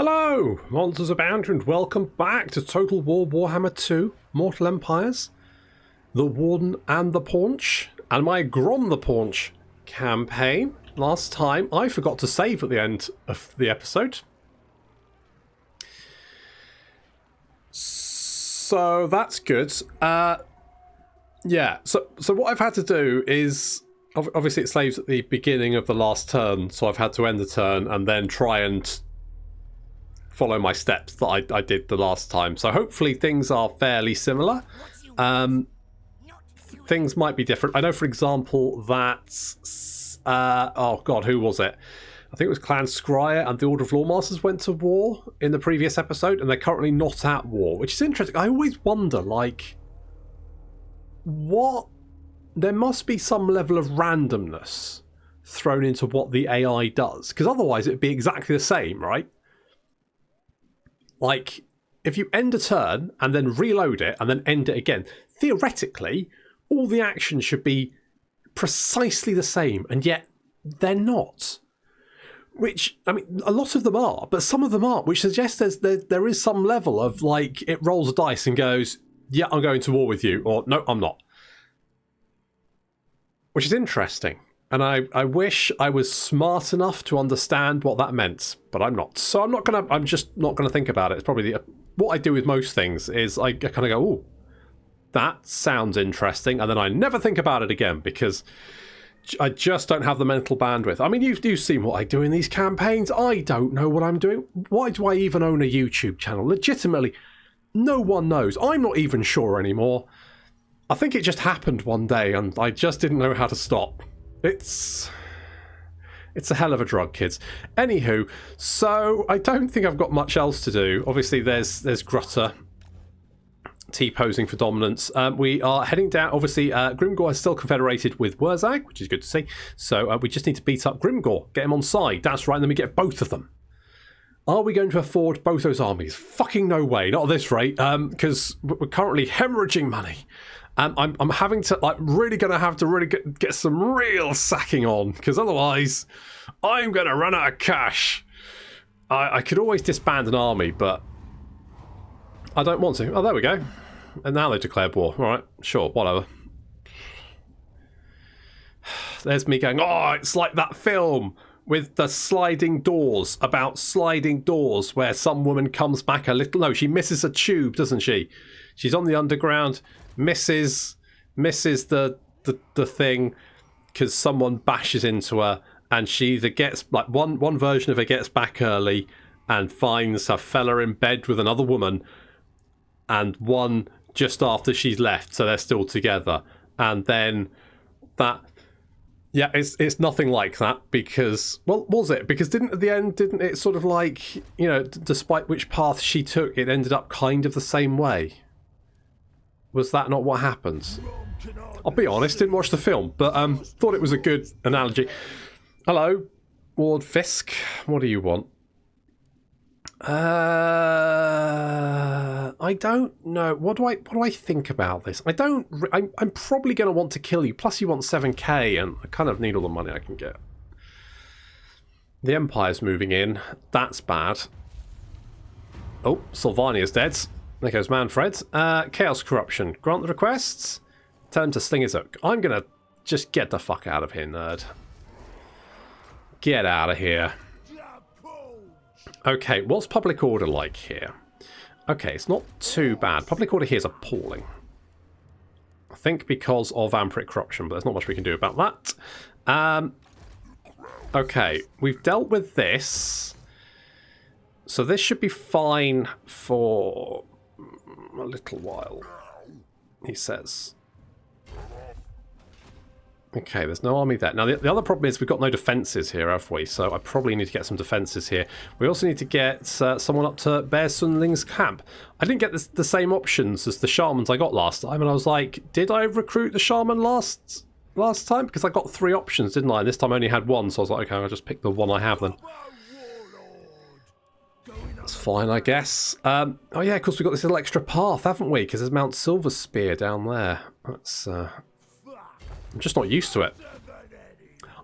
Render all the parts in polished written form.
Hello, MonstersAbound, and welcome back to Total War Warhammer 2, Mortal Empires, the Warden and the Paunch, and my Grom the Paunch campaign. Last time, I forgot to save at the end of the episode. So that's good. Yeah, so what I've had to do is, obviously it saves at the beginning of the last turn, so I've had to end the turn and then try and follow my steps that I did the last time. So hopefully things are fairly similar. Things might be different. I know, for example, that oh god, who was it? I think it was Clan Scryer and the Order of Lawmasters went to war in the previous episode, and they're currently not at war, which is interesting. I always wonder, like, what... There must be some level of randomness thrown into what the AI does, because otherwise it would be exactly the same, right? Like, if you end a turn and then reload it and then end it again, theoretically, all the actions should be precisely the same, and yet they're not. Which, I mean, a lot of them are, but some of them aren't, which suggests there is some level of, like, it rolls a dice and goes, yeah, I'm going to war with you, or no, I'm not. Which is interesting. And I wish I was smart enough to understand what that meant, but I'm not. So I'm just not gonna think about it. It's probably what I do with most things is I kind of go, oh, that sounds interesting, and then I never think about it again because I just don't have the mental bandwidth. I mean, you've seen what I do in these campaigns. I don't know what I'm doing. Why do I even own a YouTube channel? Legitimately, no one knows. I'm not even sure anymore. I think it just happened one day, and I just didn't know how to stop. It's a hell of a drug, kids. Anywho, so I don't think I've got much else to do. Obviously, there's Grutter T-posing for dominance. We are heading down. Obviously, Grimgor is still confederated with Wurzag, which is good to see. So we just need to beat up Grimgor, get him on side. That's right, and then we get both of them. Are we going to afford both those armies? Fucking no way, not at this rate, because we're currently hemorrhaging money. I'm having to, like, really going to have to really get some real sacking on, because otherwise I'm going to run out of cash. I could always disband an army, but I don't want to. Oh, there we go. And now they declared war. All right, sure, whatever. There's me going, oh, it's like that film with the sliding doors, about sliding doors, where some woman comes back a little... No, she misses a tube, doesn't she? She's on the underground... misses the thing because someone bashes into her, and she either gets, like, one version of her gets back early and finds her fella in bed with another woman, and one just after she's left, so they're still together. And then that, yeah, it's nothing like that, because, well, was it? Because didn't it sort of, like, you know, despite which path she took, it ended up kind of the same way? Was that not what happens? I'll be honest, didn't watch the film, but thought it was a good analogy. Hello, Ward Fisk. What do you want? I don't know. What do I think about this? I'm probably going to want to kill you. Plus, you want 7k, and I kind of need all the money I can get. The Empire's moving in. That's bad. Oh, Sylvania's dead. There goes Manfred. Chaos Corruption. Grant the requests. Tell him to sling his hook. I'm going to just get the fuck out of here, nerd. Get out of here. Okay, what's public order like here? Okay, it's not too bad. Public order here is appalling. I think because of Vampiric Corruption, but there's not much we can do about that. Okay, we've dealt with this. So this should be fine for a little while, he says. Okay, there's no army there. Now, the other problem is we've got no defences here, have we? So I probably need to get some defences here. We also need to get someone up to Bear Sunling's camp. I didn't get the same options as the shamans I got last time, and I was like, did I recruit the shaman last time? Because I got 3 options, didn't I? And this time I only had 1, so I was like, okay, I'll just pick the one I have then. That's fine, I guess. Oh yeah, of course we've got this little extra path, haven't we? Because there's Mount Silverspear down there. That's... I'm just not used to it.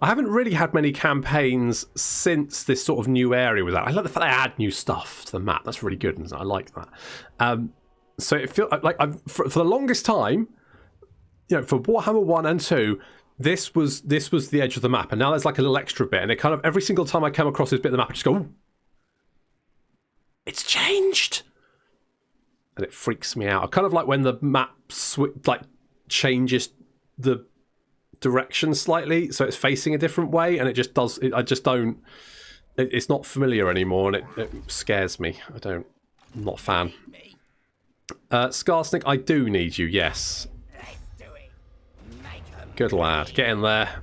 I haven't really had many campaigns since this sort of new area was out. I like the fact they add new stuff to the map. That's really good, and I like that. So it feels like for the longest time, you know, for Warhammer 1 and 2, this was the edge of the map, and now there's like a little extra bit, and it kind of every single time I come across this bit of the map, I just go, ooh, it's changed, and it freaks me out. I kind of like when the map changes the direction slightly, so it's facing a different way, and it just does. It's not familiar anymore, and it scares me. I'm not a fan. Skarsnik, I do need you. Yes. Good lad. Get in there.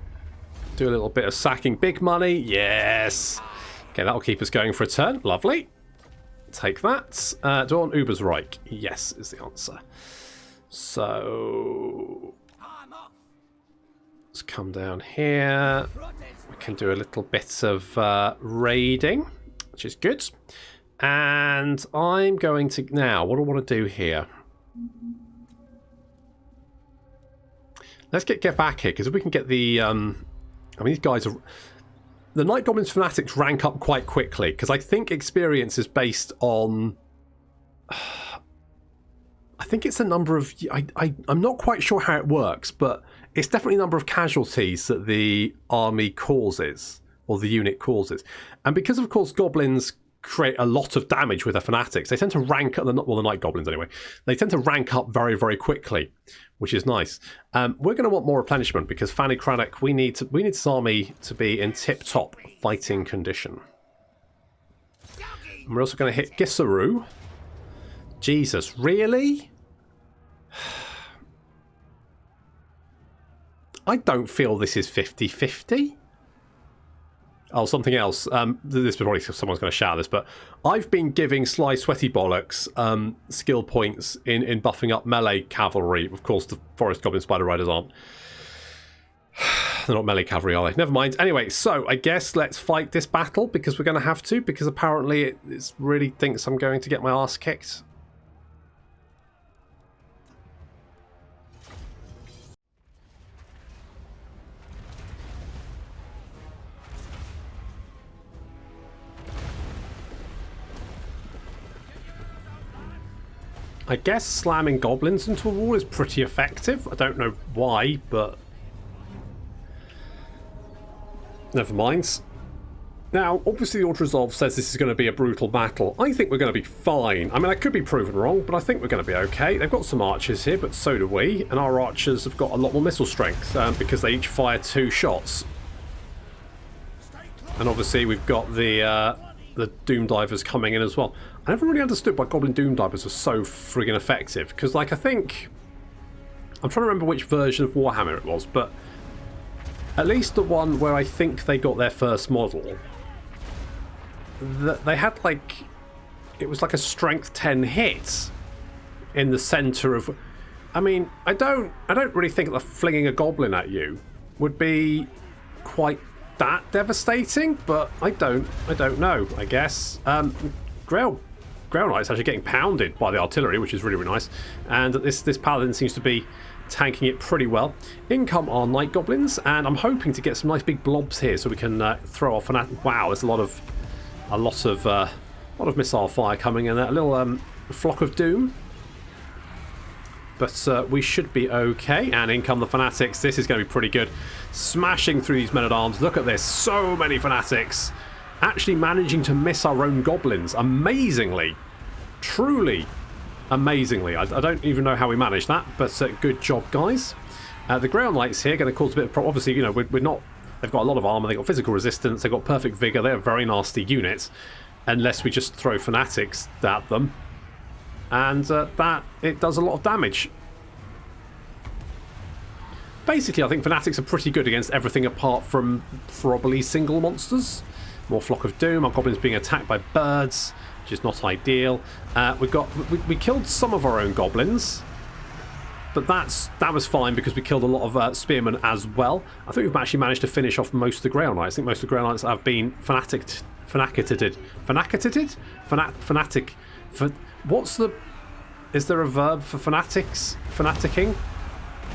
Do a little bit of sacking. Big money. Yes. Okay, that'll keep us going for a turn. Lovely. Take that. Do I want Uber's Reich? Yes, is the answer. So let's come down here. We can do a little bit of raiding, which is good. And I'm going to now. What do I want to do here? Let's get back here, because if we can get the... I mean, these guys are... The Night Goblins Fanatics rank up quite quickly, because I think experience is based on... I think it's a number of... I'm not quite sure how it works, but it's definitely a number of casualties that the army causes, or the unit causes. And because, of course, goblins create a lot of damage with their fanatics, they tend to rank up, well, the Night Goblins anyway, they tend to rank up very, very quickly, which is nice. We're going to want more replenishment, because Fanny Craddock, we need this army to be in tip-top fighting condition. And we're also going to hit Gissaru. Jesus, really? I don't feel this is 50-50. Oh, something else. This is probably someone's going to shout this, but I've been giving Sly Sweaty Bollocks skill points in buffing up melee cavalry. Of course, the Forest Goblin Spider Riders aren't. They're not melee cavalry, are they? Never mind. Anyway, so I guess let's fight this battle, because we're going to have to, because apparently it really thinks I'm going to get my ass kicked. I guess slamming goblins into a wall is pretty effective. I don't know why, but never mind. Now, obviously the Auto Resolve says this is going to be a brutal battle. I think we're going to be fine. I mean, I could be proven wrong, but I think we're going to be okay. They've got some archers here, but so do we. And our archers have got a lot more missile strength because they each fire 2 shots. And obviously we've got the Doom Divers coming in as well. I never really understood why Goblin Doom Divers were so friggin' effective, because, like, I think... I'm trying to remember which version of Warhammer it was, but at least the one where I think they got their first model, they had, like... It was like a strength 10 hit in the centre of... I mean, I don't really think that flinging a goblin at you would be quite that devastating, but I don't know, I guess. Grail Knight's actually getting pounded by the artillery, which is really, really nice. And this paladin seems to be tanking it pretty well. In come our Night Goblins, and I'm hoping to get some nice big blobs here so we can throw off an... Wow, there's a lot of missile fire coming in there. A little flock of doom. But we should be okay. And in come the Fanatics. This is going to be pretty good. Smashing through these men-at-arms. Look at this. So many Fanatics. Actually managing to miss our own goblins. Amazingly. Truly amazingly. I don't even know how we managed that. But good job, guys. The Grail Knights here going to cause a bit of problem. Obviously, you know, we're not... They've got a lot of armour. They've got physical resistance. They've got perfect vigour. They're very nasty units. Unless we just throw Fanatics at them. And it does a lot of damage. Basically, I think Fanatics are pretty good against everything apart from probably single monsters. More Flock of Doom. Our goblins being attacked by birds, which is not ideal. We killed some of our own goblins, but that was fine because we killed a lot of spearmen as well. I think we've actually managed to finish off most of the Grail Knights. I think most of the Grail Knights have been fanatic. What's the... Is there a verb for fanatics? Fanaticking?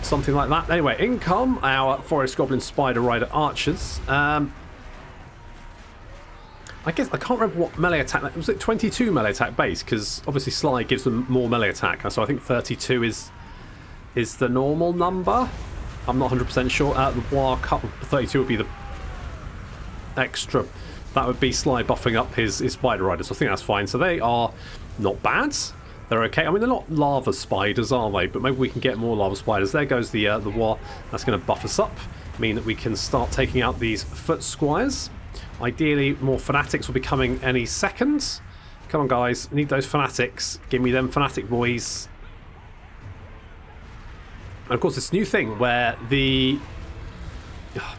Something like that. Anyway, in come our Forest Goblin Spider Rider Archers. I guess I can't remember what melee attack. Was it 22 melee attack base? Because obviously Sly gives them more melee attack, so I think 32 is the normal number. I'm not 100% sure. The War Cup 32 would be the extra. That would be Sly buffing up his Spider Riders. So I think that's fine. So they are not bad. They're okay. I mean, they're not lava spiders, are they? But maybe we can get more lava spiders. There goes the War. That's going to buff us up, mean that we can start taking out these foot squires. Ideally, more fanatics will be coming any second. Come on, guys. Need those fanatics. Give me them fanatic boys. And of course, this new thing where the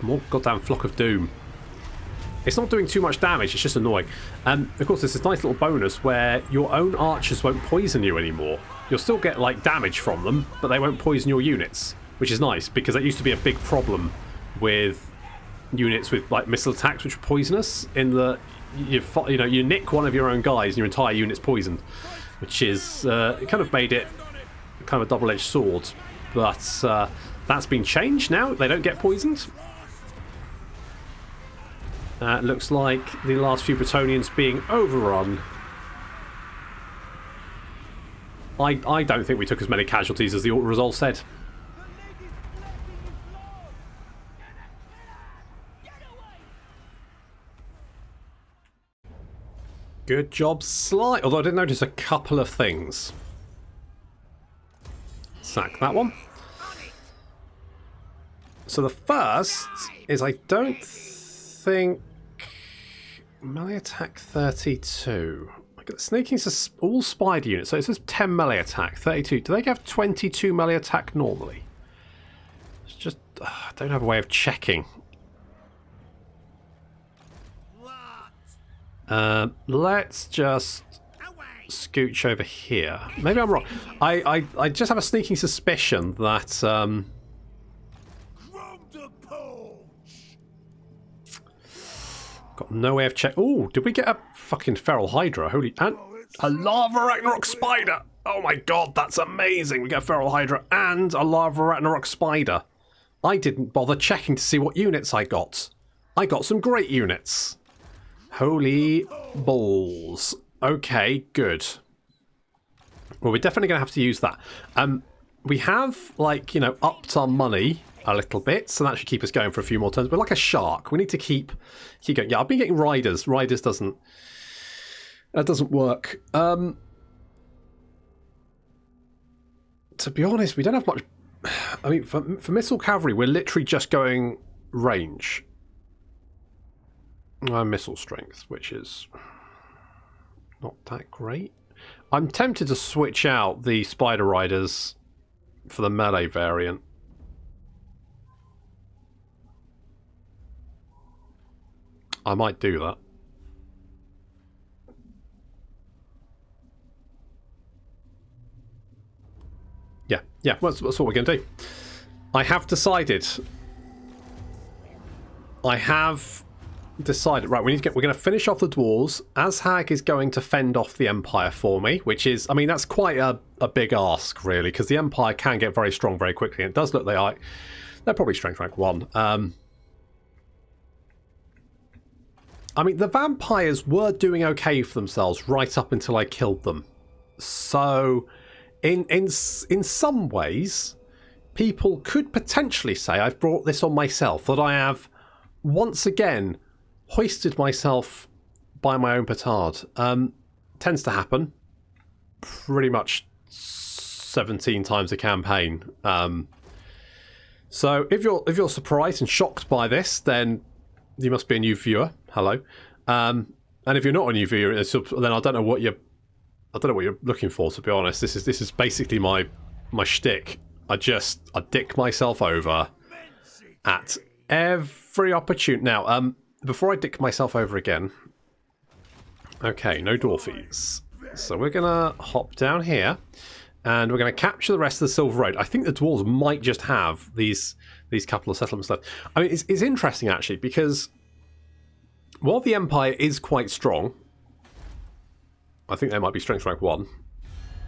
more goddamn flock of doom. It's not doing too much damage, it's just annoying. Of course, there's this nice little bonus where your own archers won't poison you anymore. You'll still get, like, damage from them, but they won't poison your units, which is nice, because that used to be a big problem with units with, like, missile attacks which were poisonous, in the, you know, you nick one of your own guys and your entire unit's poisoned, which is, it kind of made it kind of a double-edged sword, but that's been changed now. They don't get poisoned. Looks like the last few Bretonians being overrun. I don't think we took as many casualties as the result said. Good job, Sly. Although I did notice a couple of things. Sack that one. So the first is I don't think... Melee attack 32. I get sneaking all spider units. So it says 10 melee attack, 32. Do they have 22 melee attack normally? It's just I don't have a way of checking. Let's just scooch over here. Maybe I'm wrong. I just have a sneaking suspicion that Grom the Paunch. Got no way of check. Oh, did we get a fucking feral hydra? Holy, and a lava Ragnarok spider. Oh my god, that's amazing. We get a feral hydra and a lava Ragnarok spider. I didn't bother checking to see what units I got. I got some great units. Holy balls. Okay, good. Well, we're definitely going to have to use that. We have, like, you know, upped our money a little bit, so that should keep us going for a few more turns. We're like a shark. We need to keep going. Yeah, I've been getting riders. Riders doesn't work. To be honest, we don't have much. I mean, for missile cavalry, we're literally just going range. Missile strength, which is not that great. I'm tempted to switch out the spider riders for the melee variant. I might do that. Yeah, that's what we're going to do. I have decided. Right, we're going to finish off the dwarves. Azhag is going to fend off the Empire for me, which is, I mean, that's quite a big ask, really, because the Empire can get very strong very quickly, and it does look they're probably strength rank 1. I mean, the vampires were doing okay for themselves right up until I killed them. So, in some ways, people could potentially say I've brought this on myself, that I have once again hoisted myself by my own petard. Tends to happen pretty much 17 times a campaign. So if you're surprised and shocked by this, then you must be a new viewer. Hello. And if you're not a new viewer, then I don't know what you're looking for, to be honest. This is basically my shtick. I dick myself over at every opportunity. Now, before I dick myself over again, okay, no dwarfies. So we're gonna hop down here, and we're gonna capture the rest of the Silver Road. I think the dwarves might just have these couple of settlements left. I mean, it's interesting actually, because while the Empire is quite strong, I think they might be strength rank 1.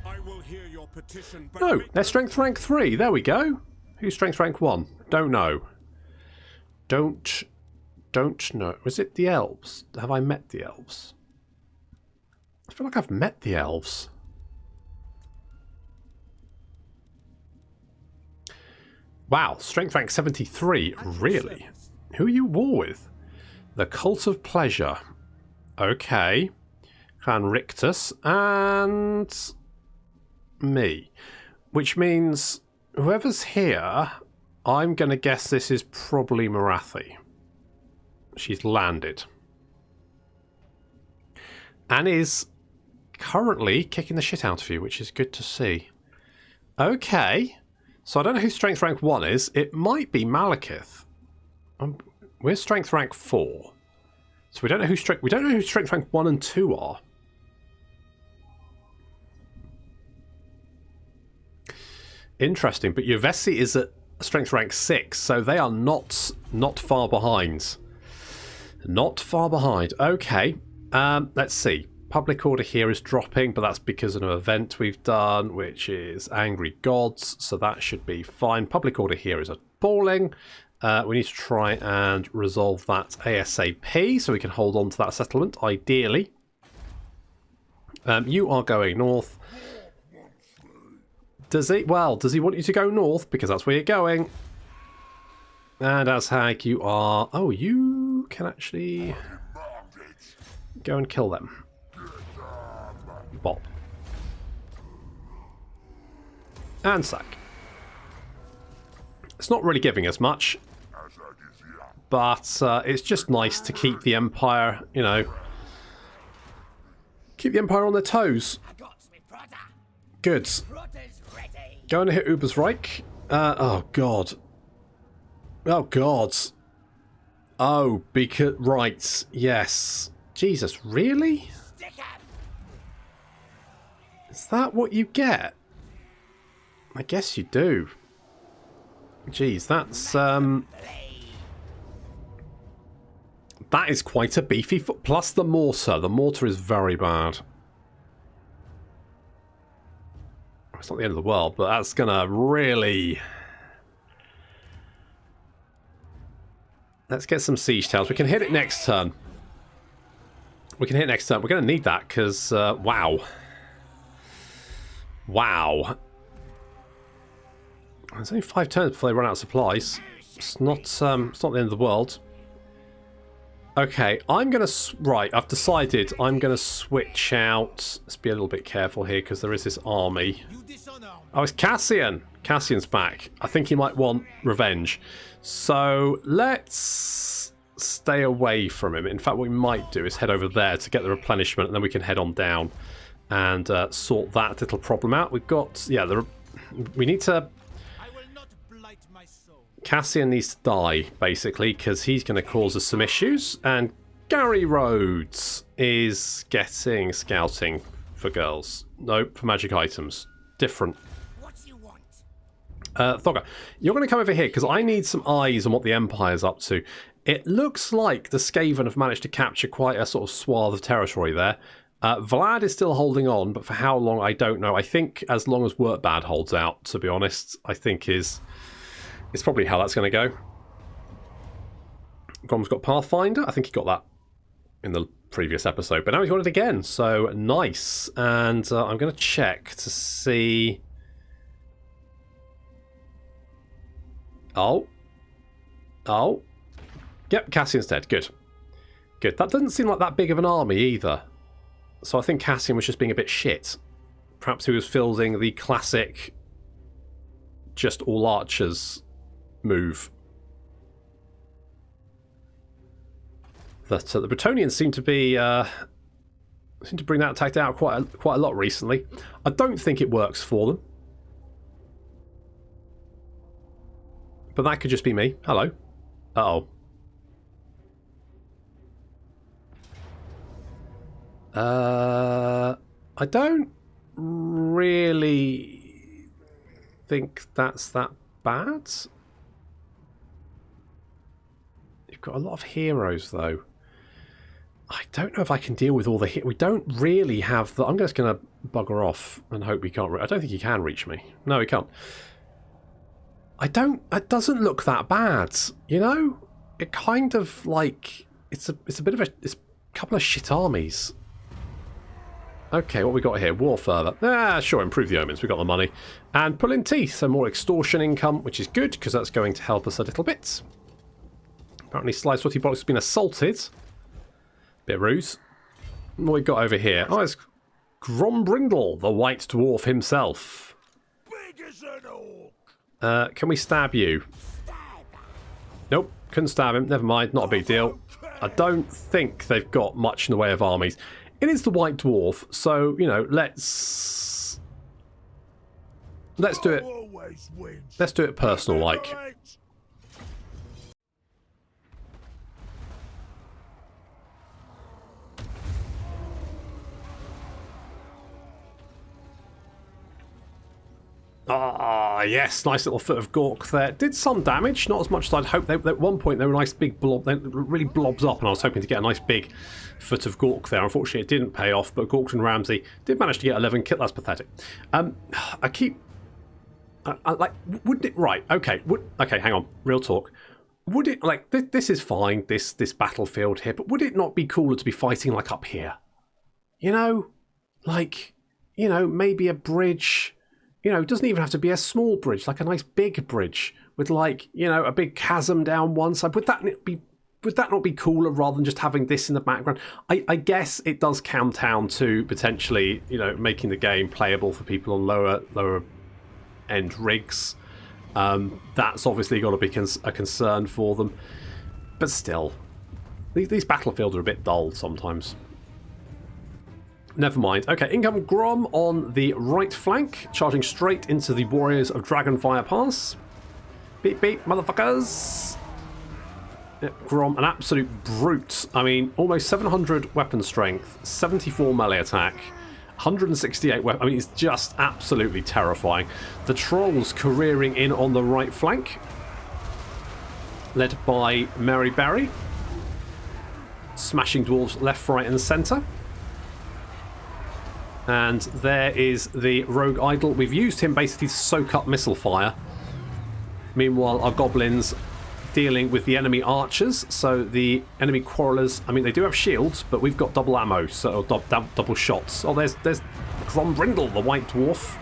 I will hear your petition, No, they're strength rank 3. There we go. Who's strength rank 1? Don't know. Don't know. Was it the elves? Have I met the elves? I feel like I've met the elves. Wow, strength rank 73. Really? Who are you at war with? The Cult of Pleasure. Okay. Clan Rictus and me. Which means whoever's here, I'm going to guess this is probably Morathi. She's landed. And is currently kicking the shit out of you, which is good to see. Okay. So I don't know who strength rank 1 is. It might be Malekith. We're strength rank 4. So we don't know who strength rank 1 and 2 are. Interesting, but Yovesi is at strength rank 6, so they are not far behind. Not far behind. Okay. Let's see. Public order here is dropping, but that's because of an event we've done, which is Angry Gods, so that should be fine. Public order here is falling. We need to try and resolve that ASAP, so we can hold on to that settlement, ideally. You are going north. Does he want you to go north? Because that's where you're going. And Azhag, you are... Oh, you can actually go and kill them. Bob. And sack. It's not really giving us much, but it's just nice to keep the Empire, you know, keep the Empire on their toes. Good. Going to hit Ubersreich. Oh, God. Oh, God. Oh, because... Right. Yes. Jesus, really? Is that what you get? I guess you do. Jeez, that's... That is quite a beefy foot. Plus the mortar. The mortar is very bad. It's not the end of the world, but that's gonna really... Let's get some siege towers. We can hit it next turn. We can hit it next turn. We're going to need that because, wow. Wow. There's only 5 turns before they run out of supplies. It's not the end of the world. Okay, I'm going to... Right, I've decided I'm going to switch out... Let's be a little bit careful here because there is this army. Oh, it's Cassian. Cassian's back. I think he might want revenge. So let's stay away from him. In fact, what we might do is head over there to get the replenishment, and then we can head on down and sort that little problem out. We've got... Yeah, we need to... Cassian needs to die, basically, because he's going to cause us some issues. And Gary Rhodes is getting scouting for girls. Nope, for magic items. Different. Thogger, you're going to come over here because I need some eyes on what the Empire's up to. It looks like the Skaven have managed to capture quite a sort of swath of territory there. Vlad is still holding on, but for how long, I don't know. I think as long as Wurtbad holds out, to be honest, I think is probably how that's going to go. Grom's got Pathfinder. I think he got that in the previous episode, but now he's got it again, so nice. And I'm going to check to see... Oh. Yep, Cassian's dead. Good. That doesn't seem like that big of an army either. So I think Cassian was just being a bit shit. Perhaps he was fielding the classic just all archers move. That the Bretonnians seem to be bring that attack out quite a lot recently. I don't think it works for them. But that could just be me. Hello. Uh-oh. I don't really think that's that bad. You've got a lot of heroes, though. I don't know if I can deal with all the... We don't really have the... I'm just going to bugger off and hope he can't... I don't think he can reach me. No, he can't. It doesn't look that bad, you know? It kind of like it's a bit of it's a couple of shit armies. Okay, what we got here? War further. Sure, improve the omens. We got the money. And pull in teeth, so more extortion income, which is good because that's going to help us a little bit. Apparently Sly Sweaty Bollocks has been assaulted. Bit ruse. What we got over here? Oh, it's Grom the White Dwarf himself. Big as an orc. Can we stab you? Nope, couldn't stab him. Never mind, not a big deal. I don't think they've got much in the way of armies. It is the White Dwarf, so, you know, let's do it. Let's do it personal like. Ah, yes, nice little foot of Gork there. Did some damage, not as much as I'd hoped. At one point, they were a nice big blob. They really blobs up, and I was hoping to get a nice big foot of Gork there. Unfortunately, it didn't pay off, but Gork and Ramsey did manage to get 11 kills. That's pathetic. Wouldn't it... Right, okay. Okay, hang on. Real talk. Would it... Like, this is fine, this battlefield here, but would it not be cooler to be fighting, like, up here? You know? Like, you know, maybe a bridge... You know, it doesn't even have to be a small bridge, like a nice big bridge with, like, you know, a big chasm down one side. Would that not be cooler rather than just having this in the background? I guess it does count down to potentially, you know, making the game playable for people on lower end rigs. That's obviously got to be a concern for them. But still, these battlefields are a bit dull sometimes. Never mind. Okay, income Grom on the right flank, charging straight into the Warriors of Dragonfire Pass. Beep, beep, motherfuckers. Yep, Grom, an absolute brute. I mean, almost 700 weapon strength, 74 melee attack, 168 weapon. I mean, it's just absolutely terrifying. The Trolls careering in on the right flank, led by Mary Berry. Smashing dwarves left, right, and centre. And there is the Rogue Idol. We've used him basically to soak up missile fire. Meanwhile, our goblins dealing with the enemy archers. So the enemy quarrelers, I mean, they do have shields, but we've got double ammo, so double shots. Oh, there's Grom the White Dwarf,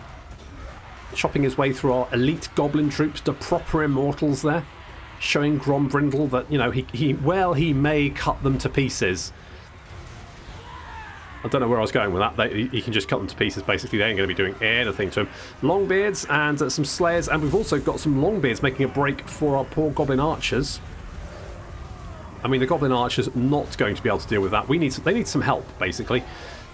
chopping his way through our elite goblin troops to proper immortals there, showing Grom that, you know, he may cut them to pieces. I don't know where I was going with that. He can just cut them to pieces, basically. They ain't going to be doing anything to him. Longbeards and some Slayers, and we've also got some Longbeards making a break for our poor Goblin Archers. I mean, the Goblin Archers not going to be able to deal with that. They need some help, basically.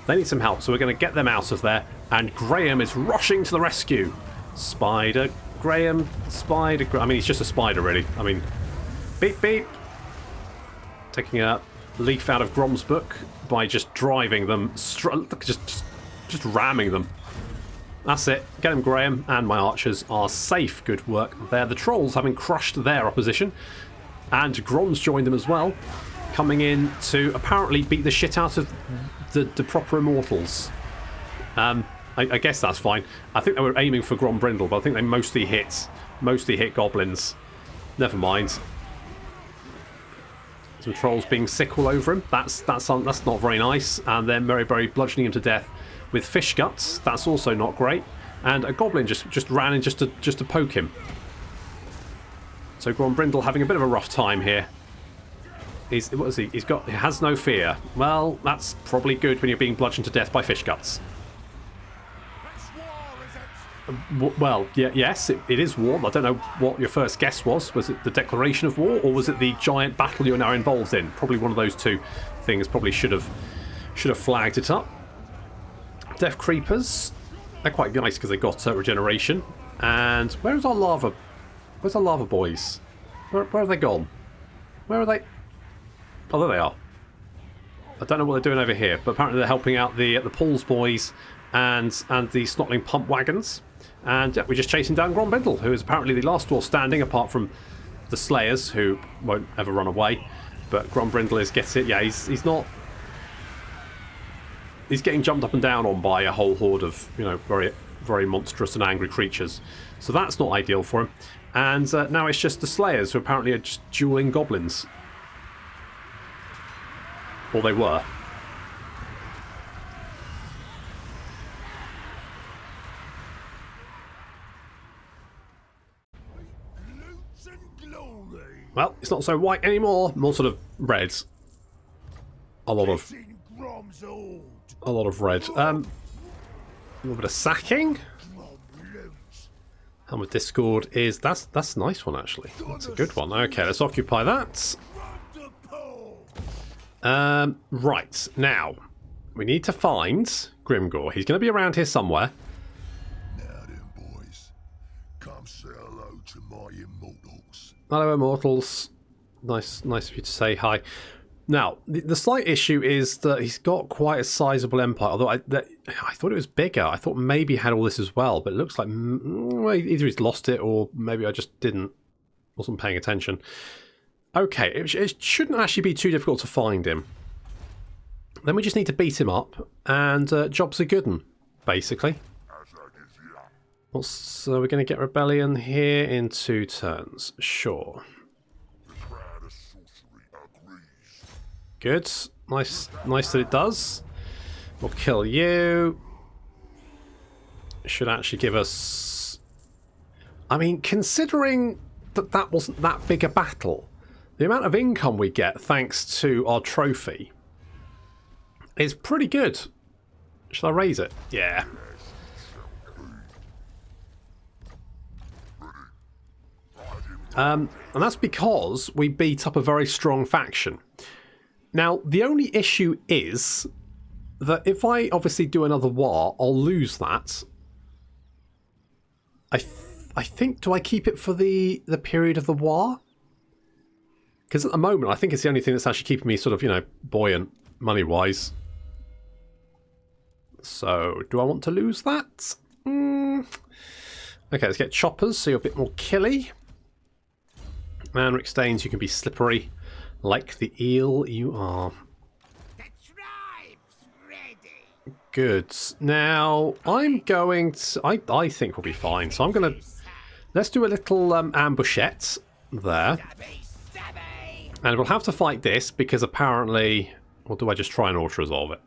They need some help, so we're going to get them out of there. And Graham is rushing to the rescue. Spider, Graham, Spider... I mean, he's just a spider, really. I mean, beep, beep. Taking a leaf out of Grom's book by just driving them, just ramming them. That's it. Get him, Graham, and my archers are safe. Good work there. The Trolls having crushed their opposition, and Grom's joined them as well, coming in to apparently beat the shit out of the proper immortals. I guess that's fine. I think they were aiming for Grom Brindle, but I think they mostly hit goblins. Never mind. Some Trolls being sick all over him. That's not very nice. And then Maryberry bludgeoning him to death with fish guts. That's also not great. And a goblin just ran in just to poke him. So Grom Brindle having a bit of a rough time here. He has no fear. Well, that's probably good when you're being bludgeoned to death by fish guts. Well, yeah, yes, it is war. I don't know what your first guess was. Was it the declaration of war, or was it the giant battle you're now involved in? Probably one of those two things. Probably should have flagged it up. Death Creepers. They're quite nice because they got regeneration. And where's our lava? Where's our lava boys? Where have they gone? Where are they? Oh, there they are. I don't know what they're doing over here, but apparently they're helping out the Paul's boys and the Snotling pump wagons. And yeah, we're just chasing down Grom Brindle, who is apparently the last dwarf standing, apart from the Slayers, who won't ever run away. But Grom Brindle gets it. Yeah, he's not. He's getting jumped up and down on by a whole horde of, you know, very, very monstrous and angry creatures. So that's not ideal for him. And now it's just the Slayers, who apparently are just dueling goblins. Or they were. Well, it's not so white anymore. More sort of red. A lot of red. A little bit of sacking. Helm of Discord is that's a nice one actually. That's a good one. Okay, let's occupy that. Right now we need to find Grimgor. He's going to be around here somewhere. Now then, boys, come say hello to my immortals. Hello, immortals. Nice of you to say hi. Now, the slight issue is that he's got quite a sizable empire, although I thought it was bigger. I thought maybe he had all this as well, but it looks like either he's lost it or maybe I just wasn't paying attention. Okay, it shouldn't actually be too difficult to find him. Then we just need to beat him up, and job's a good one, basically. So we're going to get Rebellion here in 2 turns. Sure. Good. Nice that it does. We'll kill you. Should actually give us... I mean, considering that wasn't that big a battle, the amount of income we get thanks to our trophy is pretty good. Shall I raise it? Yeah. And that's because we beat up a very strong faction. Now, the only issue is that if I obviously do another war, I'll lose that. I think, do I keep it for the period of the war? Because at the moment, I think it's the only thing that's actually keeping me sort of, you know, buoyant money-wise. So, do I want to lose that? Okay, let's get choppers so you're a bit more killy. And Rick Staines, you can be slippery. Like the eel you are. The tribe's ready. Good. Now, I'm going to... I think we'll be fine. So I'm going to... Let's do a little ambushette there. And we'll have to fight this because apparently... Or do I just try and auto-resolve it?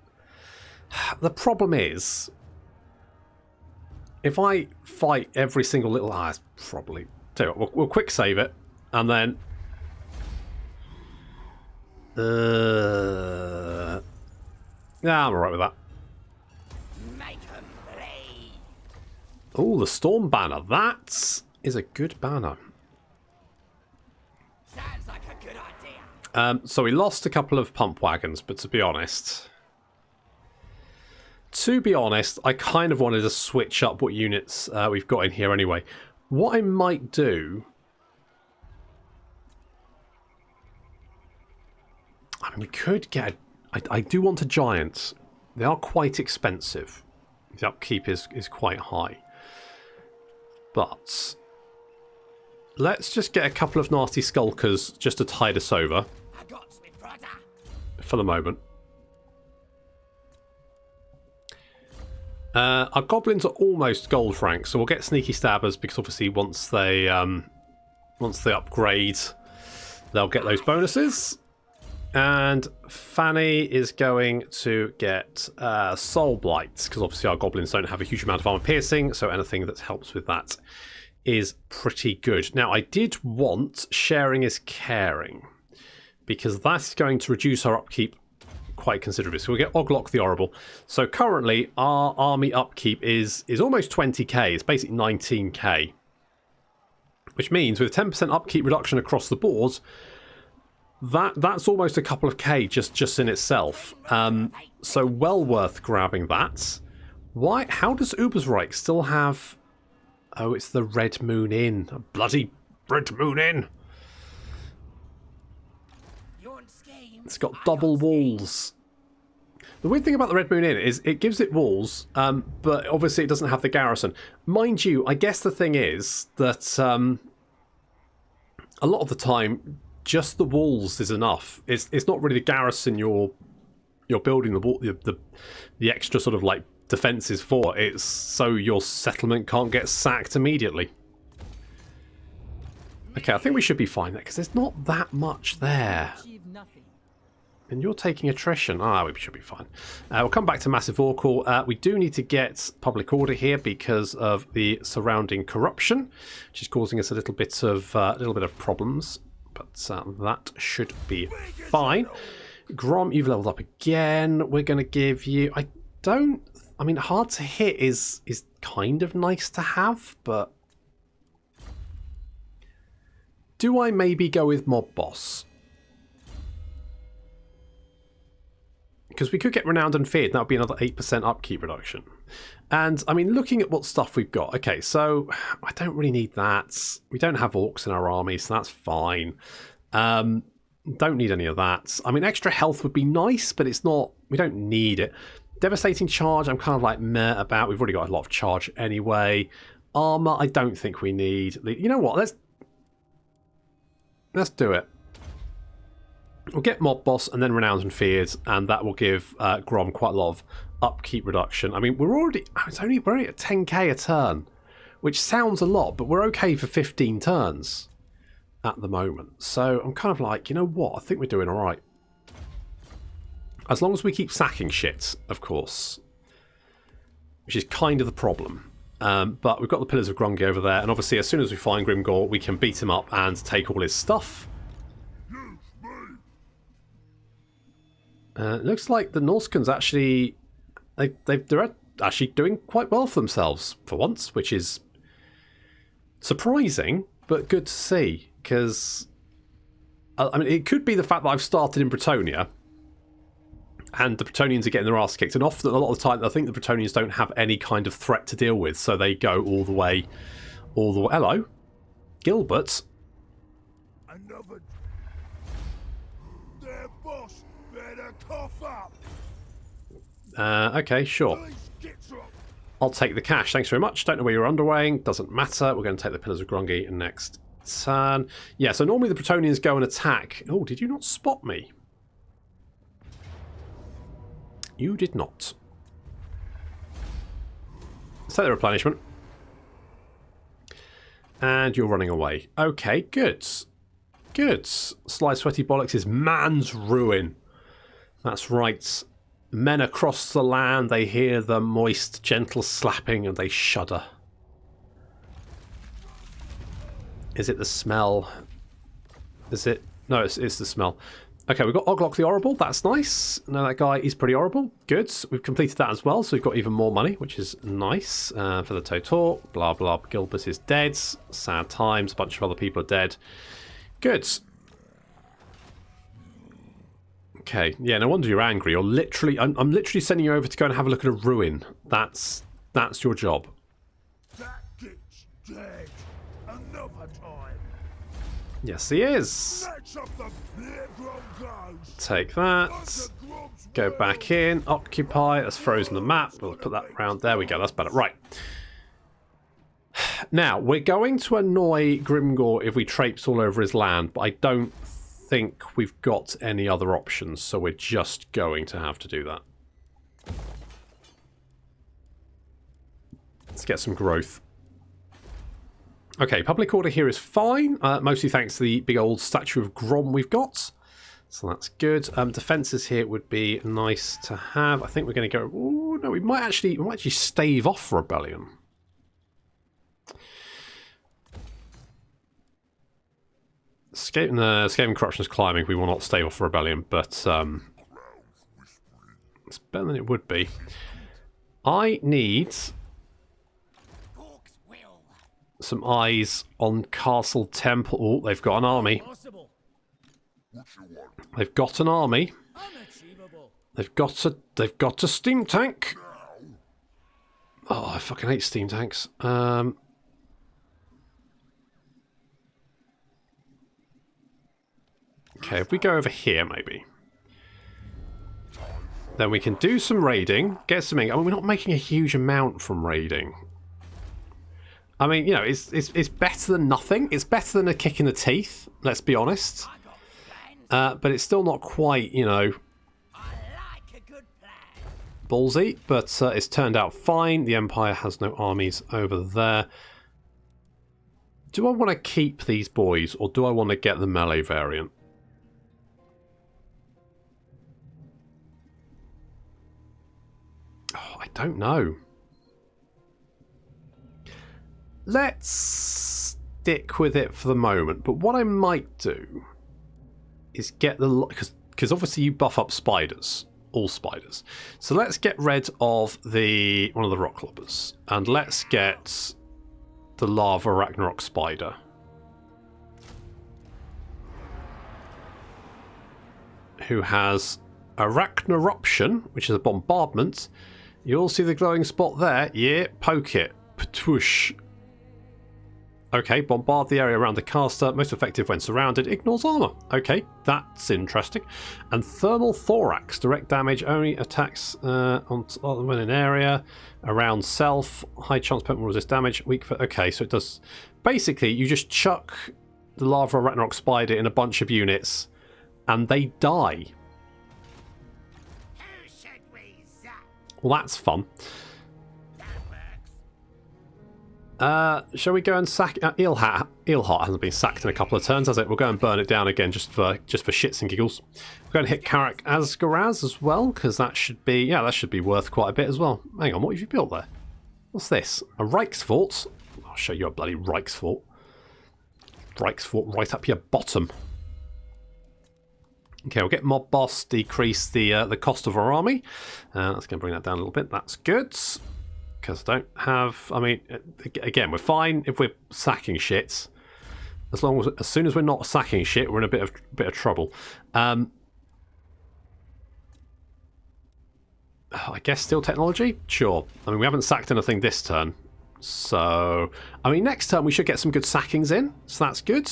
The problem is... If I fight every single little... it's probably... Tell you what, we'll quick save it. And then... Yeah, I'm alright with that. Oh, the Storm Banner. That is a good banner. Sounds like a good idea. So we lost a couple of pump wagons, but to be honest, I kind of wanted to switch up what units we've got in here anyway. What I might do... I mean, we could get... I do want a giant. They are quite expensive. The upkeep is quite high. But let's just get a couple of nasty skulkers just to tide us over. For the moment. Our goblins are almost gold rank, so we'll get sneaky stabbers because obviously once they upgrade, they'll get those bonuses. And Fanny is going to get Soul Blight, because obviously our goblins don't have a huge amount of armor piercing, so anything that helps with that is pretty good. Now, I did want Sharing is Caring, because that's going to reduce our upkeep quite considerably. So we'll get Oglock the Horrible. So currently, our army upkeep is almost 20k. It's basically 19k. Which means with 10% upkeep reduction across the board... That's almost a couple of K just in itself. So well worth grabbing that. Why? How does Ubersreich still have... Oh, it's the Red Moon Inn. A bloody Red Moon Inn. It's got double walls. The weird thing about the Red Moon Inn is it gives it walls, but obviously it doesn't have the garrison. Mind you, I guess the thing is that a lot of the time... Just the walls is enough. It's not really the garrison you're building the extra sort of like defenses for. It's so your settlement can't get sacked immediately. Okay, I think we should be fine there, because there's not that much there. And you're taking attrition. Ah, we should be fine. We'll come back to Massive Oracle. We do need to get public order here because of the surrounding corruption, which is causing us a little bit of problems. But that should be fine. Grom, you've leveled up again. We're going to give you... I mean, hard to hit is kind of nice to have, but... Do I maybe go with Mob Boss? Because we could get Renowned and Feared, and that would be another 8% upkeep reduction. And, I mean, looking at what stuff we've got... Okay, so I don't really need that. We don't have Orcs in our army, so that's fine. Don't need any of that. I mean, extra health would be nice, but it's not... We don't need it. Devastating Charge, I'm kind of like meh about. We've already got a lot of charge anyway. Armor, I don't think we need. You know what? Let's do it. We'll get Mob Boss and then Renowned and Feared, and that will give Grom quite a lot of upkeep reduction. I mean, we're already at 10k a turn, which sounds a lot, but we're okay for 15 turns at the moment. So I'm kind of like, you know what? I think we're doing all right. As long as we keep sacking shit, of course, which is kind of the problem. But we've got the Pillars of Grungy over there, and obviously as soon as we find Grimgor, we can beat him up and take all his stuff. It looks like the Norskans actually... They're actually doing quite well for themselves for once, which is surprising, but good to see. Because, I mean, it could be the fact that I've started in Bretonnia, and the Bretonians are getting their ass kicked. And often, a lot of the time, I think the Bretonians don't have any kind of threat to deal with, so they go all the way. Hello, Gilbert. Another... Their boss better cough up. Okay, sure. I'll take the cash. Thanks very much. Don't know where you're underweighing. Doesn't matter. We're going to take the Pillars of Grungy next turn. Yeah, so normally the Bretonians go and attack. Oh, did you not spot me? You did not. Set the replenishment. And you're running away. Okay, good. Good. Sly Sweaty Bollocks is man's ruin. That's right. Men across the land, they hear the moist, gentle slapping and they shudder. Is it the smell? Is it? No, it's the smell. Okay, we've got Oglock the Horrible. That's nice. Now that guy is pretty horrible. Good. We've completed that as well, so we've got even more money, which is nice for the Totor. Blah, blah. Gilbert is dead. Sad times. A bunch of other people are dead. Good. Okay. Yeah, no wonder you're angry. You're literally... I'm literally sending you over to go and have a look at a ruin. That's your job. That gets dead. Another time. Yes, he is. Take that. Go back in. Occupy. That's frozen the map. We'll put that around. There we go. That's better. Right. Now, we're going to annoy Grimgor if we traipse all over his land, but I don't think we've got any other options, so we're just going to have to do that. Let's get some growth. Okay, public order here is fine, mostly thanks to the big old statue of Grom we've got. So that's good. Defences here would be nice to have. I think we're going to go... Ooh, no, we might actually stave off rebellion. Escaping corruption is climbing. We will not stave off rebellion, but it's better than it would be. I need some eyes on Castle Temple. Oh, they've got an army. They've got an army. They've got a steam tank. Oh, I fucking hate steam tanks. Okay, if we go over here, maybe. Then we can do some raiding, get some ink. I mean, we're not making a huge amount from raiding. I mean, you know, it's better than nothing. It's better than a kick in the teeth, let's be honest. But it's still not quite, you know, ballsy. But it's turned out fine. The Empire has no armies over there. Do I want to keep these boys, or do I want to get the melee variant? Oh, I don't know. Let's stick with it for the moment, but what I might do is get the... Because obviously you buff up spiders. All spiders. So let's get rid of one of the rock lobbers. And let's get the lava Ragnarok spider. Who has Arachnoruption, which is a bombardment. You'll see the glowing spot there. Yeah, poke it. Ptwoosh. Okay, bombard the area around the caster. Most effective when surrounded. Ignores armor. Okay, that's interesting. And thermal thorax. Direct damage only attacks when in area. Around self. High chance opponent will resist damage. Weak for... Okay, so it does... Basically, you just chuck the lava Ragnarok spider in a bunch of units and they die. Who should we zap? Well, that's fun. Shall we go and sack Eelheart? Eelheart hasn't been sacked in a couple of turns, has it? We'll go and burn it down again just for shits and giggles. We're going to hit Karak Asgaraz as well, because that should be worth quite a bit as well. Hang on, what have you built there? What's this? A Reichsfort? I'll show you a bloody Reichsfort. Reichsfort right up your bottom. Okay, we'll get Mob Boss, decrease the cost of our army. That's going to bring that down a little bit. That's good. Because I don't have... I mean, again, we're fine if we're sacking shit. As soon as we're not sacking shit, we're in a bit of trouble. I guess steel technology? Sure. I mean, we haven't sacked anything this turn. So, I mean, next turn we should get some good sackings in. So that's good.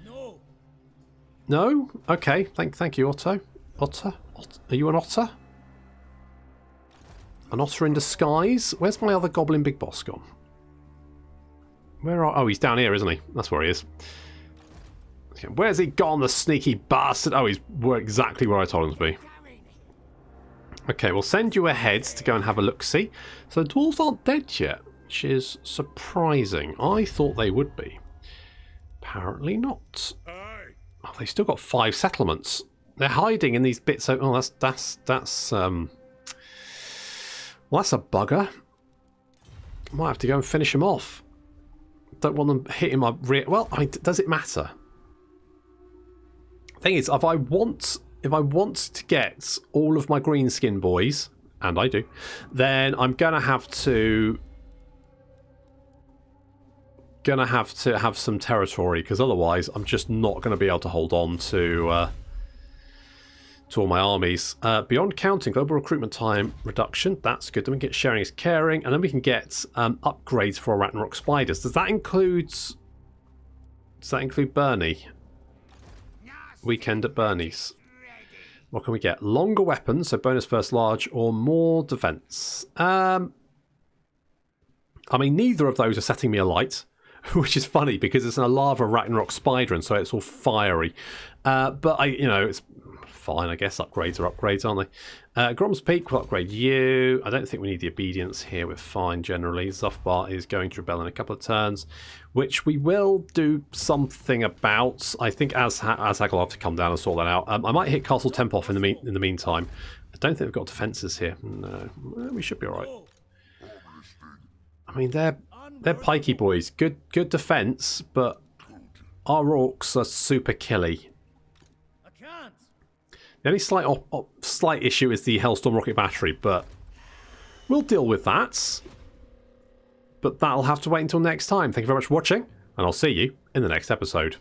No. No? Okay. Thank you, Otto. Otter? Are you an otter? An otter in disguise? Where's my other goblin big boss gone? Oh, he's down here, isn't he? That's where he is. Okay, where's he gone, the sneaky bastard? Oh, he's exactly where I told him to be. Okay, we'll send you ahead to go and have a look-see. So the dwarves aren't dead yet, which is surprising. I thought they would be. Apparently not. Oh, they've still got 5 settlements. They're hiding in these bits. Oh, that's well, that's a bugger. Might have to go and finish him off. Don't want them hitting my rear. Well, I mean, does it matter? Thing is, if I want to get all of my green skin boys, and I do, then I'm gonna have to have some territory, because otherwise I'm just not going to be able to hold on to all my armies. Beyond counting, global recruitment time reduction. That's good. Then we get sharing is caring, and then we can get upgrades for our Ragnarok spiders. Does that include Bernie? Weekend at Bernie's. What can we get? Longer weapons, so bonus first large, or more defense. I mean, neither of those are setting me alight, which is funny because it's a lava Ragnarok spider, and so it's all fiery. But it's fine, I guess. Upgrades are upgrades, aren't they? Grom's Peak will upgrade you. I don't think we need the obedience here. We're fine generally. Zuffbar is going to rebel in a couple of turns, which we will do something about. I think Azhag will have to come down and sort that out. I might hit Castle Tempelhof in the meantime. I don't think we've got defences here. No, we should be all right. I mean, they're pikey boys. Good defence, but our orcs are super killy. The only slight issue is the Hellstorm rocket battery, but we'll deal with that. But that'll have to wait until next time. Thank you very much for watching, and I'll see you in the next episode.